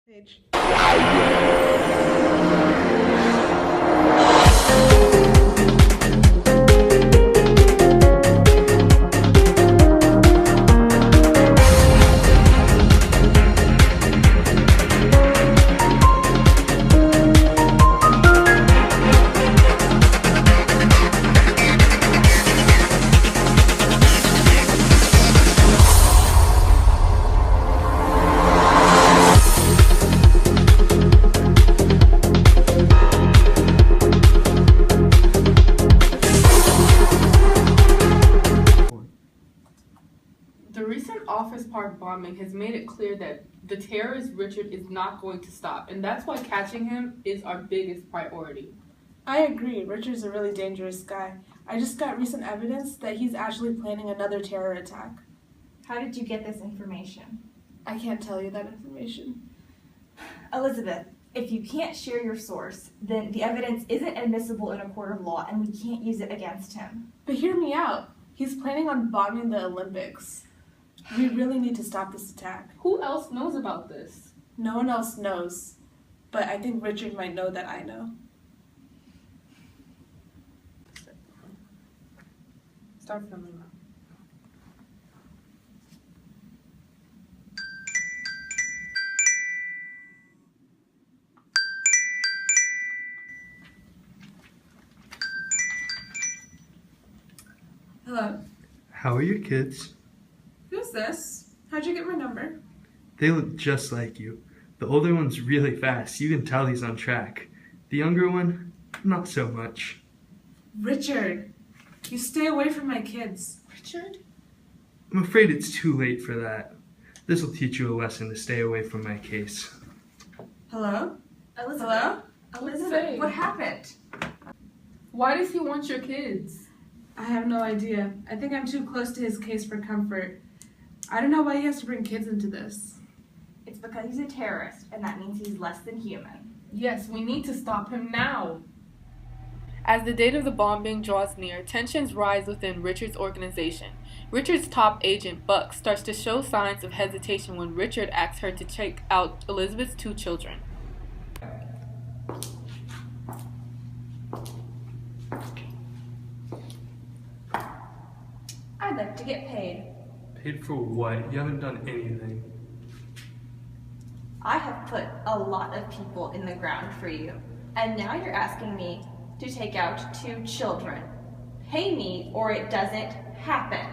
Page. The recent Office Park bombing has made it clear that the terrorist Richard is not going to stop, and that's why catching him is our biggest priority. I agree. Richard's a really dangerous guy. I just got recent evidence that he's actually planning another terror attack. How did you get this information? I can't tell you that information. Elizabeth, if you can't share your source, then the evidence isn't admissible in a court of law and we can't use it against him. But hear me out. He's planning on bombing the Olympics. We really need to stop this attack. Who else knows about this? No one else knows, but I think Richard might know that I know. Start filming now. Hello? How are your kids? Who's this? How'd you get my number? They look just like you. The older one's really fast. You can tell he's on track. The younger one, not so much. Richard, you stay away from my kids. Richard? I'm afraid it's too late for that. This will teach you a lesson to stay away from my case. Hello? Elizabeth? Hello? Elizabeth, what happened? Why does he want your kids? I have no idea. I think I'm too close to his case for comfort. I don't know why he has to bring kids into this. It's because he's a terrorist and that means he's less than human. Yes, we need to stop him now. As the date of the bombing draws near, tensions rise within Richard's organization. Richard's top agent, Buck, starts to show signs of hesitation when Richard asks her to check out Elizabeth's 2 children. I'd like to get paid. Paid for what? You haven't done anything. I have put a lot of people in the ground for you, and now you're asking me to take out 2 children. Pay me or it doesn't happen.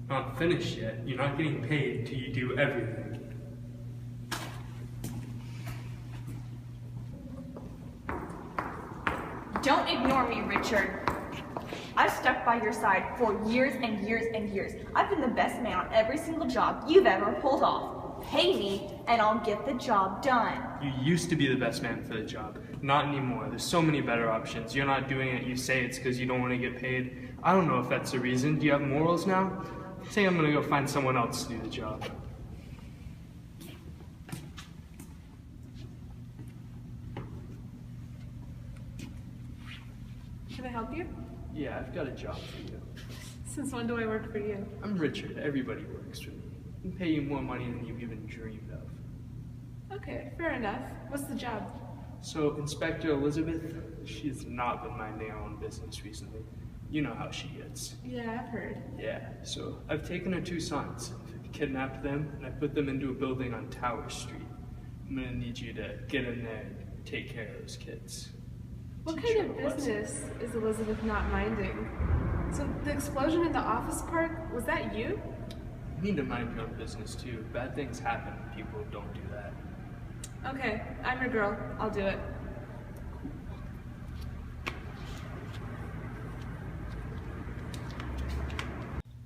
Not finished yet. You're not getting paid till you do everything. Don't ignore me, Richard. I've stuck by your side for years and years and years. I've been the best man on every single job you've ever pulled off. Pay me and I'll get the job done. You used to be the best man for the job. Not anymore. There's so many better options. You're not doing it. You say it's because you don't want to get paid. I don't know if that's the reason. Do you have morals now? Say I'm going to go find someone else to do the job. Can I help you? Yeah, I've got a job for you. Since when do I work for you? I'm Richard. Everybody works for me. I can pay you more money than you've even dreamed of. Okay, fair enough. What's the job? So, Inspector Elizabeth, she's not been minding her own business recently. You know how she gets. Yeah, I've heard. Yeah, so I've taken her 2 sons, kidnapped them, and I put them into a building on Tower Street. I'm gonna need you to get in there and take care of those kids. What Teach kind of them a lesson. business is Elizabeth not minding? So the explosion in the office park, was that you? You need to mind your own business too. Bad things happen when people don't do that. Okay, I'm your girl. I'll do it.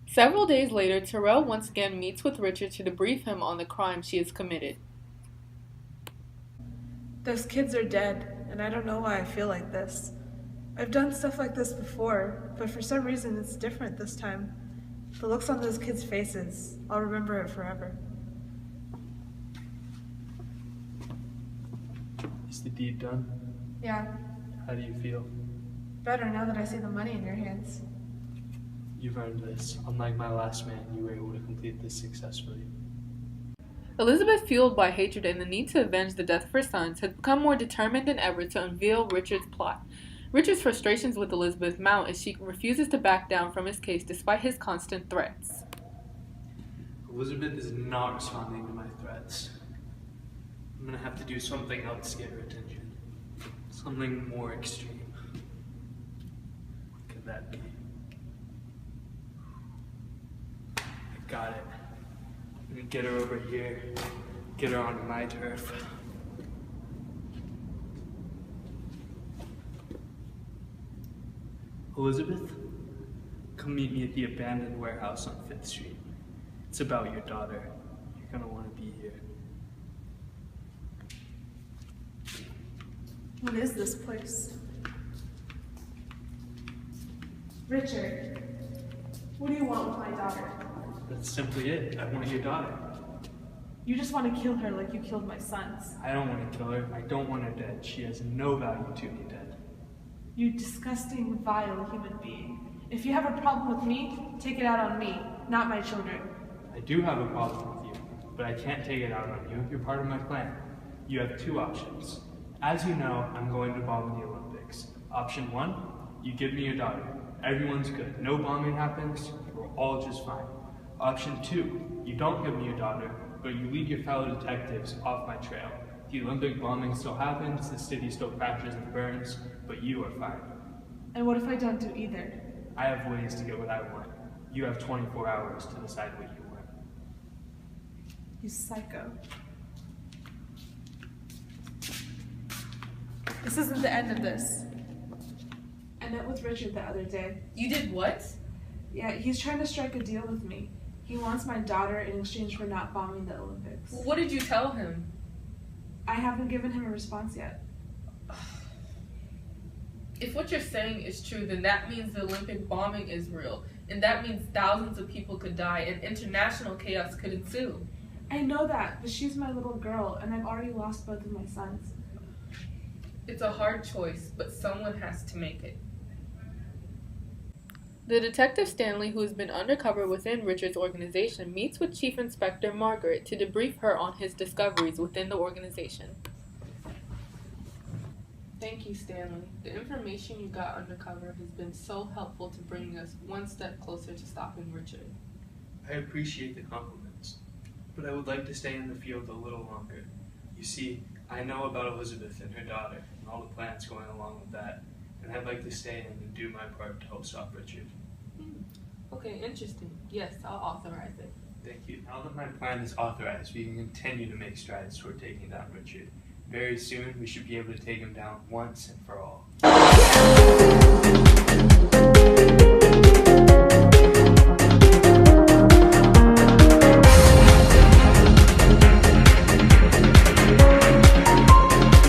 Several days later, Terrell once again meets with Richard to debrief him on the crime she has committed. Those kids are dead, and I don't know why I feel like this. I've done stuff like this before, but for some reason it's different this time. The looks on those kids' faces, I'll remember it forever. Is the deed done? Yeah, How do you feel? better now that I see the money in your hands. You've earned this. Unlike my last man, you were able to complete this successfully. Elizabeth, fueled by hatred and the need to avenge the death of her sons, has become more determined than ever to unveil Richard's plot. Richard's frustrations with Elizabeth mount as she refuses to back down from his case despite his constant threats. Elizabeth is not responding to my threats. I'm gonna have to do something else to get her attention. Something more extreme. What could that be? I got it. I'm gonna get her over here. Get her onto my turf. Elizabeth, come meet me at the abandoned warehouse on 5th Street. It's about your daughter. You're gonna want to be here. What is this place? Richard, what do you want with my daughter? That's simply it. I want your daughter. You just want to kill her like you killed my sons. I don't want to kill her. I don't want her dead. She has no value to me dead. You disgusting, vile human being. If you have a problem with me, take it out on me, not my children. I do have a problem with you, but I can't take it out on you. You're part of my plan. You have two options. As you know, I'm going to bomb the Olympics. Option 1, you give me your daughter. Everyone's good. No bombing happens. We're all just fine. Option 2, you don't give me your daughter, but you lead your fellow detectives off my trail. The Olympic bombing still happens, the city still crashes and burns, but you are fine. And what if I don't do either? I have ways to get what I want. You have 24 hours to decide what you want. You psycho. This isn't the end of this. I met with Richard the other day. You did what? Yeah, he's trying to strike a deal with me. He wants my daughter in exchange for not bombing the Olympics. What did you tell him? I haven't given him a response yet. If what you're saying is true, then that means the Olympic bombing is real. And that means thousands of people could die and international chaos could ensue. I know that, but she's my little girl, and I've already lost both of my sons. It's a hard choice, but someone has to make it. The detective Stanley, who has been undercover within Richard's organization, meets with Chief Inspector Margaret to debrief her on his discoveries within the organization. Thank you, Stanley. The information you got undercover has been so helpful to bringing us one step closer to stopping Richard. I appreciate the compliments, but I would like to stay in the field a little longer. You see, I know about Elizabeth and her daughter and all the plans going along with that, and I'd like to stay in and do my part to help stop Richard. Okay, interesting. Yes, I'll authorize it. Thank you. Now that my plan is authorized, we can continue to make strides toward taking down Richard. Very soon, we should be able to take him down once and for all.